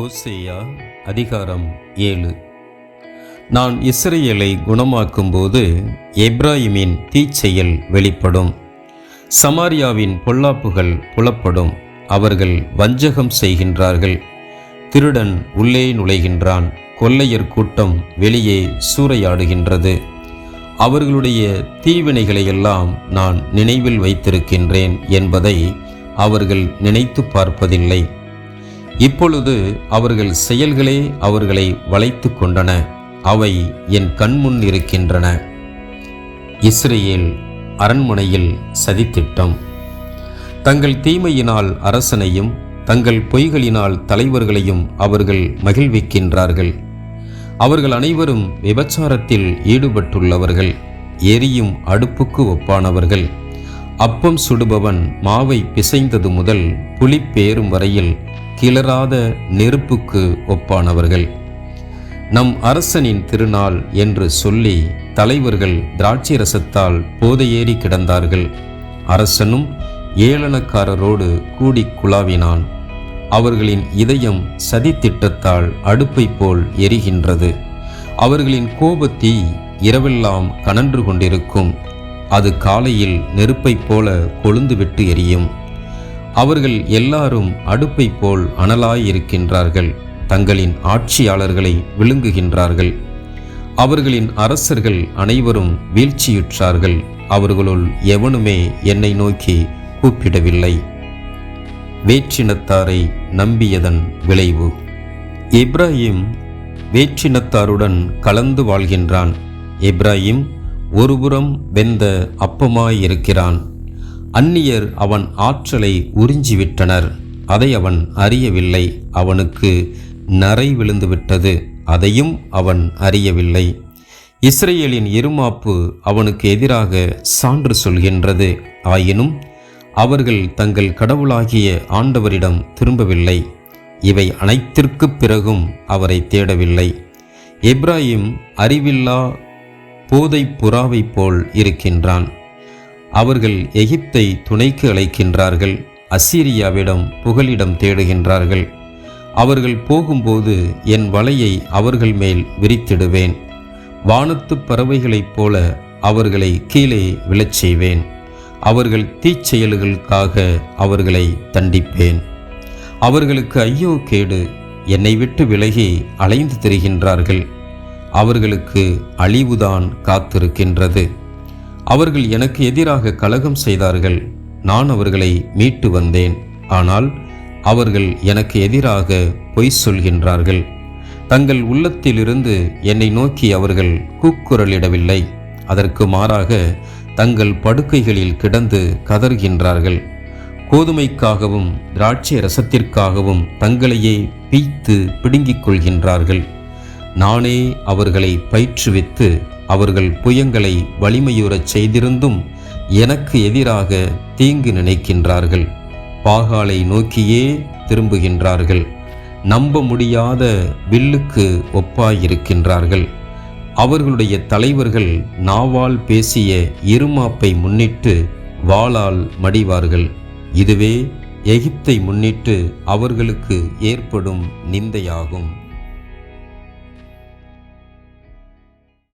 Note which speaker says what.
Speaker 1: ஓசேயா அதிகாரம் 7. நான் இஸ்ரவேலை குணமாக்கும்போது எப்பிராயீமின் தீச்செயல் வெளிப்படும், சமாரியாவின் பொல்லாப்புகள் புலப்படும். அவர்கள் வஞ்சகம் செய்கின்றார்கள், திருடன் உள்ளே நுழைகின்றான், கொள்ளையர் கூட்டம் வெளியே சூறையாடுகின்றது. அவர்களுடைய தீவினைகளையெல்லாம் நான் நினைவில் வைத்திருக்கின்றேன் என்பதை அவர்கள் நினைத்து பார்ப்பதில்லை. இப்பொழுது அவர்கள் செயல்களே அவர்களை வளைத்து கொண்டன, அவை என் கண்முன் இருக்கின்றன. இஸ்ரவேல் அரண்மனையில் சதித்திட்டம். தங்கள் தீமையினால் அரசனையும் தங்கள் பொய்களினால் தலைவர்களையும் அவர்கள் மகிழ்விக்கின்றார்கள். அவர்கள் அனைவரும் விபச்சாரத்தில் ஈடுபட்டுள்ளவர்கள், எரியும் அடுப்புக்கு ஒப்பானவர்கள். அப்பம் சுடுபவன் மாவை பிசைந்தது முதல் புளிப்பேறும் வரையில் கிளறாத நெருப்புக்கு ஒப்பானவர்கள். நம் அரசனின் திருநாள் என்று சொல்லி தலைவர்கள் திராட்சை ரசத்தால் போதையேறி கிடந்தார்கள். அரசனும் ஏளனக்காரரோடு கூடி குழாவினான். அவர்களின் இதயம் சதித்திட்டத்தால் அடுப்பை போல் எரிகின்றது. அவர்களின் கோபத்தீ இரவெல்லாம் கனன்று கொண்டிருக்கும், அது காலையில் நெருப்பை போல கொழுந்துவிட்டு எரியும். அவர்கள் எல்லாரும் அடுப்பை போல் அனலாயிருக்கின்றார்கள், தங்களின் ஆட்சியாளர்களை விழுங்குகின்றார்கள். அவர்களின் அரசர்கள் அனைவரும் வீழ்ச்சியுற்றார்கள், அவர்களுள் எவனுமே என்னை நோக்கி கூப்பிடவில்லை. வேற்றினத்தாரை நம்பியதன் விளைவு. எப்பிராயீம் வேற்றினத்தாருடன் கலந்து வாழ்கின்றான். எப்பிராயீம் ஒருபுறம் வெந்த அப்பமாயிருக்கிறான். அந்நியர் அவன் ஆற்றலை உறிஞ்சிவிட்டனர், அதை அவன் அறியவில்லை. அவனுக்கு நரை விழுந்துவிட்டது, அதையும் அவன் அறியவில்லை. இஸ்ரவேலின் இருமாப்பு அவனுக்கு எதிராக சான்று சொல்கின்றது, ஆயினும் அவர்கள் தங்கள் கடவுளாகிய ஆண்டவரிடம் திரும்பவில்லை. இவை அனைத்திற்குப் பிறகும் அவரை தேடவில்லை. எப்பிராயீம் அறிவில்லா போதை புறாவை போல் இருக்கின்றான். அவர்கள் எகிப்தை துணைக்கு அழைக்கின்றார்கள், அசீரியாவிடம் புகலிடம் தேடுகின்றார்கள். அவர்கள் போகும்போது என் வலையை அவர்கள் மேல் விரித்திடுவேன். வானத்து பறவைகளைப் போல அவர்களை கீழே விழச் செய்வேன். அவர்கள் தீச்செயல்களுக்காக அவர்களை தண்டிப்பேன். அவர்களுக்கு ஐயோ கேடு, என்னை விட்டு விலகி அலைந்து திரிகின்றார்கள். அவர்களுக்கு அழிவுதான் காத்திருக்கின்றது. அவர்கள் எனக்கு எதிராக கலகம் செய்தார்கள், நான் அவர்களை மீட்டு வந்தேன். ஆனால் அவர்கள் எனக்கு எதிராக பொய் சொல்கின்றார்கள். தங்கள் உள்ளத்திலிருந்து என்னை நோக்கி அவர்கள் கூக்குரலிடவில்லை, அதற்கு மாறாக தங்கள் படுக்கைகளில் கிடந்து கதறுகின்றார்கள். கோதுமைக்காகவும் திராட்சை ரசத்திற்காகவும் தங்களையே பீய்த்து பிடுங்கிக் கொள்கின்றார்கள். நானே அவர்களை பயிற்றுவித்து அவர்கள் புயங்களை வலிமையுறச் செய்திருந்தும் எனக்கு எதிராக தீங்கு நினைக்கின்றார்கள். பாகாலை நோக்கியே திரும்புகின்றார்கள், நம்ப முடியாத வில்லுக்கு ஒப்பாயிருக்கின்றார்கள். அவர்களுடைய தலைவர்கள் நாவால் பேசிய இருமாப்பை முன்னிட்டு வாளால் மடிவார்கள். இதுவே எகிப்தை முன்னிட்டு அவர்களுக்கு ஏற்படும் நிந்தையாகும்.